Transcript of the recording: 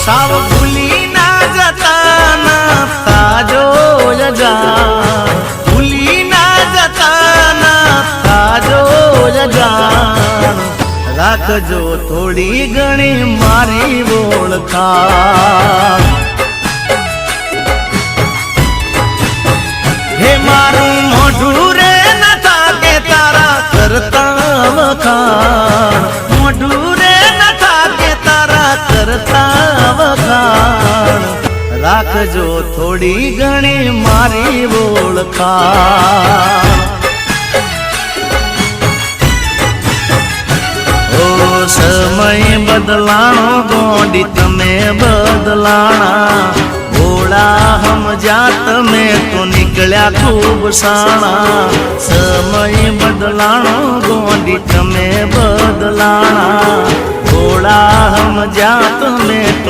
સાવ ભૂલી ના જતા ના તાજો યજાન ભૂલી ના જતા ના તાજો યજાન રાખજો થોડી ઘણી મારી ઓળખાણ હે મારું મોઢું રે ન થાકે તારા કરતા વખાણ મોઢું રે ન થાકે તારા કરતા વખાણ રાખજો થોડી ઘણી મારી ઓળખાણ સમય બદલાણો ગોંડી તમે બદલાણા ભોળા સમજ્યા તમે તો નીકળ્યા ખૂબ સાણા સમય બદલાણો ગોંડી તમે બદલાણા ભોળા સમજ્યા તમે તો